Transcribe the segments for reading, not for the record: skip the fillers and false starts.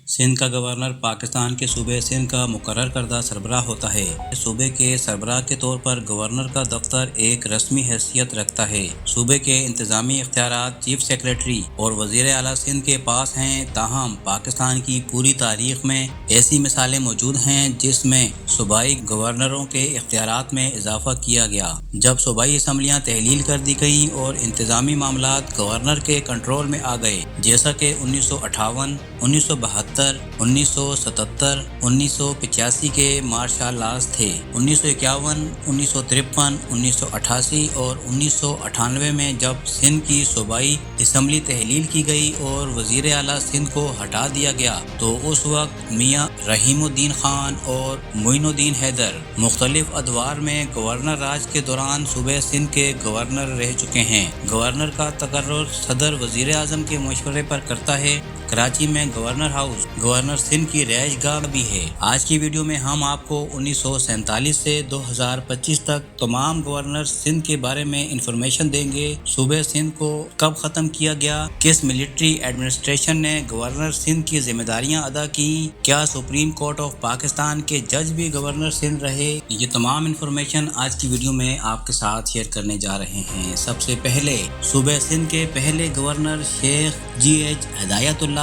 سندھ کا گورنر پاکستان کے صوبے سندھ کا مقرر کردہ سربراہ ہوتا ہے۔ صوبے کے سربراہ کے طور پر گورنر کا دفتر ایک رسمی حیثیت رکھتا ہے۔ صوبے کے انتظامی اختیارات چیف سیکریٹری اور وزیر اعلیٰ سندھ کے پاس ہیں، تاہم پاکستان کی پوری تاریخ میں ایسی مثالیں موجود ہیں جس میں صوبائی گورنروں کے اختیارات میں اضافہ کیا گیا، جب صوبائی اسمبلیاں تحلیل کر دی گئیں اور انتظامی معاملات گورنر کے کنٹرول میں آ گئے، جیسا کہ 1958، 1972، 1977، 1985 کے مارشل لاز تھے۔ 1951، 1953، 1988 اور 1998 میں جب سندھ کی صوبائی اسمبلی تحلیل کی گئی اور وزیر اعلیٰ سندھ کو ہٹا دیا گیا تو اس وقت میاں رحیم الدین خان اور معین الدین حیدر مختلف ادوار میں گورنر راج کے دوران صوبے سندھ کے گورنر رہ چکے ہیں۔ گورنر کا تقرر صدر وزیر اعظم کے مشورے پر کرتا ہے۔ کراچی میں گورنر ہاؤس گورنر سندھ کی رہائش گاہ بھی ہے۔ آج کی ویڈیو میں ہم آپ کو 1947 سے 2025 تک تمام گورنر سندھ کے بارے میں انفارمیشن دیں گے۔ صوبے سندھ کو کب ختم کیا گیا، کس ملٹری ایڈمنسٹریشن نے گورنر سندھ کی ذمہ داریاں ادا کی، کیا سپریم کورٹ آف پاکستان کے جج بھی گورنر سندھ رہے، یہ تمام انفارمیشن آج کی ویڈیو میں آپ کے ساتھ شیئر کرنے جا رہے ہیں۔ سب سے پہلے صوبے سندھ کے پہلے گورنر شیخ GH ہدایت اللہ،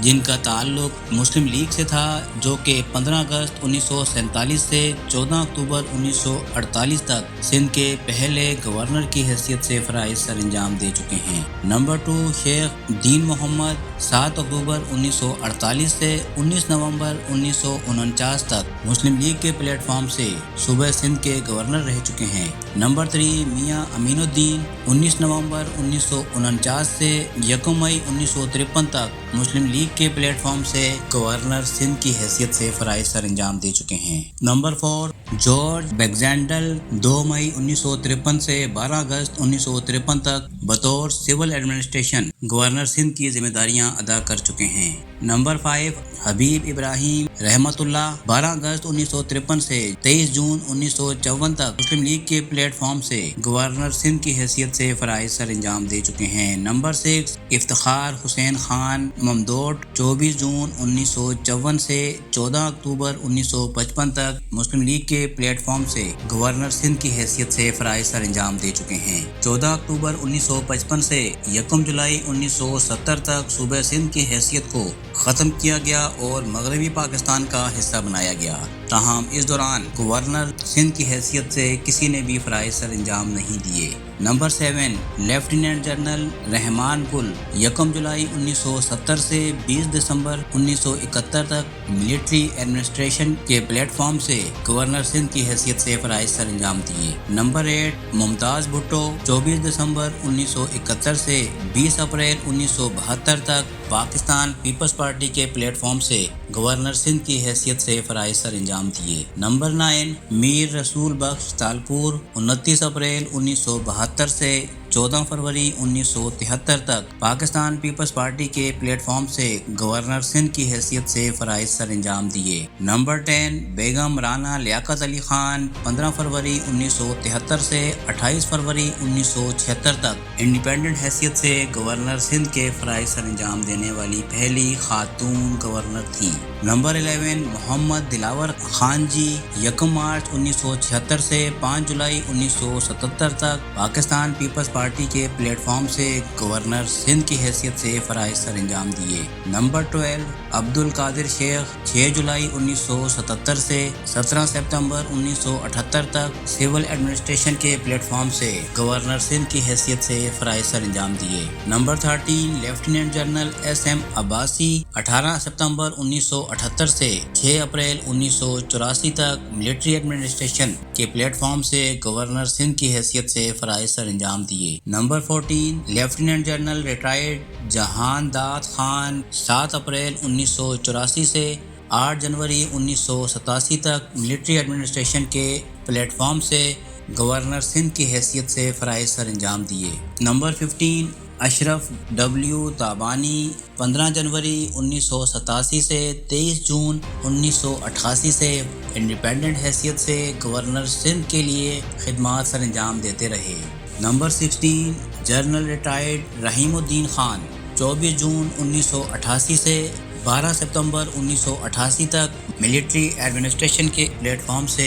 جن کا تعلق مسلم لیگ سے تھا، جو کہ 15 اگست 1947 سے 14 اکتوبر 1948 تک سندھ کے پہلے گورنر کی حیثیت سے فرائض سر انجام دے چکے ہیں۔ نمبر 2 شیخ دین محمد، 7 اکتوبر 1948 سے 19 نومبر 1949 تک مسلم لیگ کے پلیٹ فارم سے صوبہ سندھ کے گورنر رہ چکے ہیں۔ نمبر 3 میاں امین الدین، 19 نومبر 1949 سے 1 مئی 1953 تک مسلم لیگ کے پلیٹ فارم سے گورنر سندھ کی حیثیت سے فرائض سر انجام دے چکے ہیں۔ نمبر 4 جارج بیگزینڈل، 2 مئی 1953 سے 12 اگست 1953 تک بطور سول ایڈمنسٹریشن گورنر سندھ کی ذمہ داریاں ادا کر چکے ہیں۔ نمبر 5 حبیب ابراہیم رحمت اللہ، 12 اگست 1953 سے 23 جون 1954 تک مسلم لیگ کے پلیٹ فارم سے گورنر سندھ کی حیثیت سے فرائض سر انجام دے چکے ہیں۔ نمبر 6 افتخار حسین خان ممدوٹ، 24 جون 1954 سے 14 اکتوبر 1955 تک مسلم لیگ کے پلیٹ فارم سے گورنر سندھ کی حیثیت سے فرائض سر انجام دے چکے ہیں۔ 14 اکتوبر 1955 سے 1 جولائی 1970 تک صوبہ سندھ کی حیثیت کو ختم کیا گیا اور مغربی پاکستان کا حصہ بنایا گیا، تاہم اس دوران گورنر سندھ کی حیثیت سے کسی نے بھی فرائض سر انجام نہیں دیے۔ نمبر 7 لیفٹیننٹ جنرل رحمان گل، 1 جولائی 1970 سے 20 دسمبر 1971 تک ملٹری ایڈمنسٹریشن کے پلیٹ فارم سے گورنر سندھ کی حیثیت سے فرائض سر انجام دیے۔ نمبر 8 ممتاز بھٹو، 24 دسمبر 1971 سے 20 اپریل 1972 تک پاکستان پیپلز پارٹی کے پلیٹ فارم سے گورنر سندھ کی حیثیت سے فرائض سر انجام دیے۔ نمبر 9 میر رسول بخش تالپور، 29 اپریل 1972 سے 14 فروری 1973 تک پاکستان پیپلز پارٹی کے پلیٹ فارم سے گورنر سندھ کی حیثیت سے فرائض سر انجام دیے۔ نمبر 10 بیگم رانا لیاقت علی خان، 15 فروری 1973 سے 28 فروری 1976 تک انڈیپینڈنٹ حیثیت سے گورنر سندھ کے فرائض سر انجام دینے والی پہلی خاتون گورنر تھیں۔ نمبر 11 محمد دلاور خان جی، 1 مارچ 1976 سے 5 جولائی 1977 تک پاکستان پیپلز پارٹی کے پلیٹ فارم سے گورنر سندھ کی حیثیت سے فرائض سر انجام دیے۔ نمبر 12 عبد القادر شیخ، 6 جولائی 1977 سے 17 ستمبر 1978 تک سول ایڈمنسٹریشن کے پلیٹ فارم سے گورنر سندھ کی حیثیت سے فرائض سر انجام دیے۔ Number 13 lieutenant general SM Abbasi, 18 ستمبر 1978 سے 6 اپریل 1984 تک ملٹری ایڈمنسٹریشن کے پلیٹ فارم سے گورنر سندھ کی حیثیت سے فرائض سر انجام دیے۔ نمبر 14 لیفٹیننٹ جنرل ریٹائرڈ جہان داد خان، 7 اپریل 1984 سے 8 جنوری 1987 تک ملٹری ایڈمنسٹریشن کے پلیٹ فارم سے گورنر سندھ کی حیثیت سے فرائض سر انجام دیے۔ نمبر 15 اشرف W تابانی، 15 جنوری 1987 سے 23 جون 1988 سے انڈیپینڈنٹ حیثیت سے گورنر سندھ کے لیے خدمات سر انجام دیتے رہے۔ نمبر 16 جنرل ریٹائرڈ رحیم الدین خان، 24 جون 1988 سے 12 सितंबर 1988 तक मिलिट्री एडमिनिस्ट्रेशन के प्लेटफॉर्म से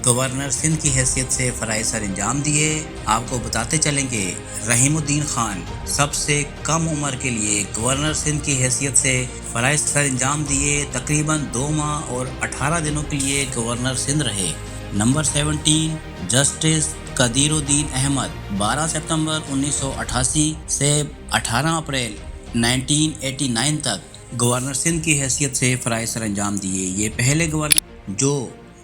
गवर्नर सिंध की हैसियत से फ़राइज़ सर अंजाम दिए। आपको बताते चलेंगे, रहीमुद्दीन खान सबसे कम उम्र के लिए गवर्नर सिंध की हैसियत से फ़राइज़ सर अंजाम दिए। तकरीबन 2 माह और 18 दिनों के लिए गवर्नर सिंध रहे। नंबर 17, जस्टिस कदीरुद्दीन अहमद 12 सितंबर 1988 से 18 अप्रैल 1989 तक गवर्नर सिंध की हैसियत से फ़राइज़ सर अंजाम दिए। ये पहले गवर्नर जो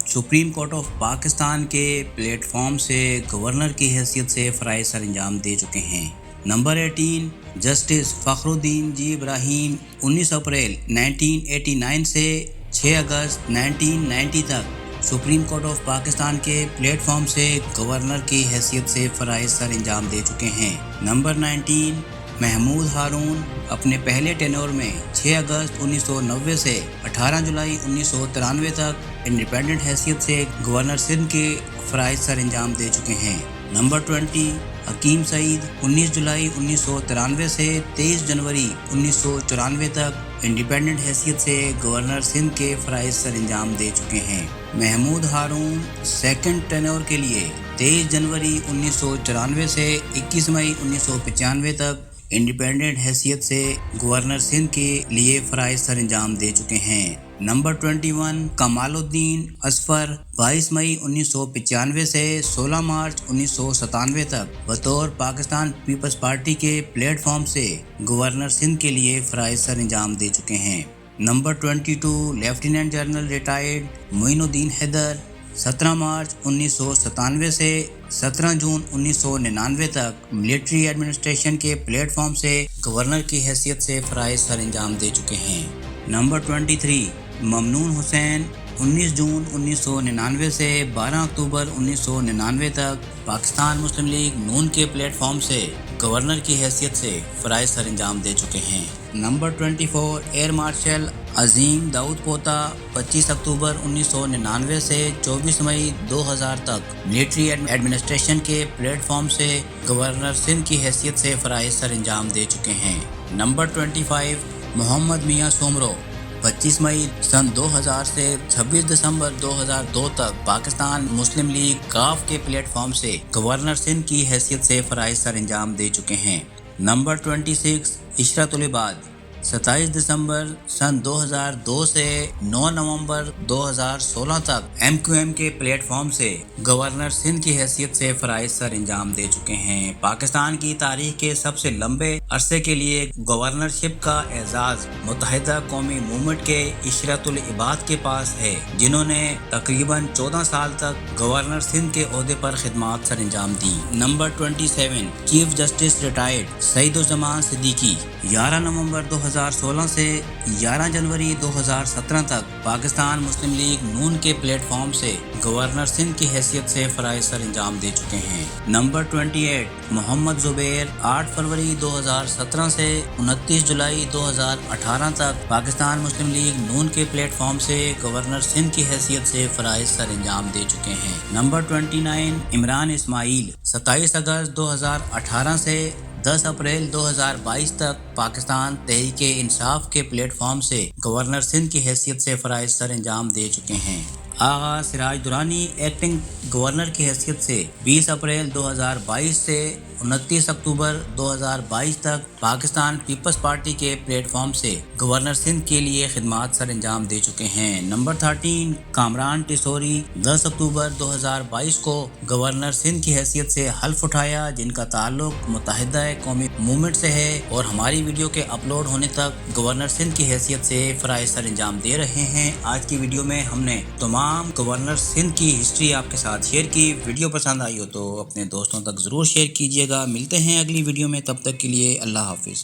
सुप्रीम कोर्ट ऑफ पाकिस्तान के प्लेटफॉर्म से गवर्नर की हैसियत से फ़राइज़ सर अंजाम दे चुके हैं। नंबर 18, जस्टिस फ़खरुद्दीन जी इब्राहिम 19 अप्रैल 1989 से 6 अगस्त 1990 तक सुप्रीम कोर्ट ऑफ पाकिस्तान के प्लेटफॉर्म से गवर्नर की हैसियत से फ़राइज़ सर अंजाम दे चुके हैं। नंबर 19, महमूद हारून अपने पहले टेन्योर में 6 अगस्त 1990 से 18 जुलाई 1993 तक इंडिपेंडेंट हैसियत से गवर्नर सिंध के फ़राइज़ सर अंजाम दे चुके हैं। नंबर 20, हकीम सईद 19 जुलाई 1993 से 23 जनवरी 1994 तक इंडिपेंडेंट हैसियत से गवर्नर सिंध के फ़राइज़ सर अंजाम दे चुके हैं। महमूद हारून सेकंड टेन्योर के लिए 23 जनवरी 1994 से 21 मई 1995 तक इंडिपेंडेंट हैसियत से गवर्नर सिंध के लिए फ़राइज़ सर अंजाम दे चुके हैं। नंबर 21, कमालुद्दीन असफर 22 मई 1995 से 16 मार्च 1997 तक बतौर पाकिस्तान पीपल्स पार्टी के प्लेटफॉर्म से गवर्नर सिंध के लिए फ़राइज़ सर अंजाम दे चुके हैं। Number 22, lieutenant general retired Moinuddin Haider 17 March 1997 से 17 जून 1999 तक मिलिट्री एडमिनिस्ट्रेशन के प्लेटफॉर्म से गवर्नर की हैसियत से फ़राइज़ सर अंजाम दे चुके हैं। नंबर 23, ममनून हुसैन 19 जून 1999 से 12 अक्टूबर 1999 तक पाकिस्तान मुस्लिम लीग नून के प्लेटफॉर्म से गवर्नर की हैसियत से फ़राइज़ सर अंजाम दे चुके हैं। नंबर 24, एयर मार्शल अजीम दाऊद पोता 25 अक्टूबर 1999 से 24 मई 2000 तक मिलिट्री एडमिनिस्ट्रेशन के प्लेटफॉर्म से गवर्नर सिंध की हैसियत से फ़राइज़ सर अंजाम दे चुके हैं। नंबर 25, मोहम्मद मियां सोमरो 25 मई सन 2000 से 26 दिसंबर 2002 तक पाकिस्तान मुस्लिम लीग काफ के प्लेटफॉर्म से गवर्नर सिंध की हैसियत से फ़राइज़ सर अंजाम दे चुके हैं। नंबर 26, इशरतुल इबाद 27 दिसंबर सन 2002 से 9 नवंबर 2016 तक MQM के प्लेटफॉर्म से गवर्नर सिंध की हैसियत से फ़राइज़ सर अंजाम दे चुके हैं। पाकिस्तान की तारीख के सबसे लंबे अरसे के लिए गवर्नरशिप का एजाज़ मुत्तहिदा कौमी मूवमेंट के इशरतुल इबाद के पास है, जिन्होंने तकरीबन 14 साल तक गवर्नर सिंध के ओहदे पर खिदमात सर अंजाम दी। Number 27, chief justice retired Saeeduzzaman Siddiqui 11 नवंबर 2016 से 11 जनवरी 2017 तक पाकिस्तान मुस्लिम लीग नून के प्लेटफॉर्म से गवर्नर सिंध की हैसियत से फ़राइज़ सर अंजाम दे चुके हैं। नंबर 28, मोहम्मद ज़ुबैर 8 फरवरी 2017 से 29 जुलाई 2018 तक पाकिस्तान मुस्लिम लीग नून के प्लेटफॉर्म से गवर्नर सिंध की हैसियत से फ़राइज़ सर अंजाम दे चुके हैं। नंबर 29, इमरान इस्माइल 27 अगस्त 2018 से 10 अप्रैल 2022 तक पाकिस्तान तहरीके इंसाफ के प्लेटफॉर्म से गवर्नर सिंध की हैसियत से फ़राइज़ सर अंजाम दे चुके हैं। आगा सिराज दुरानी एक्टिंग गवर्नर की हैसियत से 20 अप्रैल 2022 से 29 अक्टूबर 2022 तक पाकिस्तान पीपल्स पार्टी के प्लेटफॉर्म से गवर्नर सिंध के लिए खिदमात सर अंजाम दे चुके हैं। नंबर 13, कामरान टिसोरी 10 अक्टूबर 2022 को गवर्नर सिंध की हैसियत से हल्फ उठाया, जिनका ताल्लुक मुत्तहिदा कौमी मूवमेंट से है और हमारी वीडियो के अपलोड होने तक गवर्नर सिंध की हैसियत से फ़राइज़ सर अंजाम दे रहे हैं। आज की वीडियो में हमने तमाम गवर्नर सिंध की हिस्ट्री आपके साथ शेयर की। वीडियो पसंद आई हो तो अपने दोस्तों तक ज़रूर शेयर कीजिएगा। मिलते हैं अगली वीडियो में, तब तक के लिए अल्लाह हाफिज़।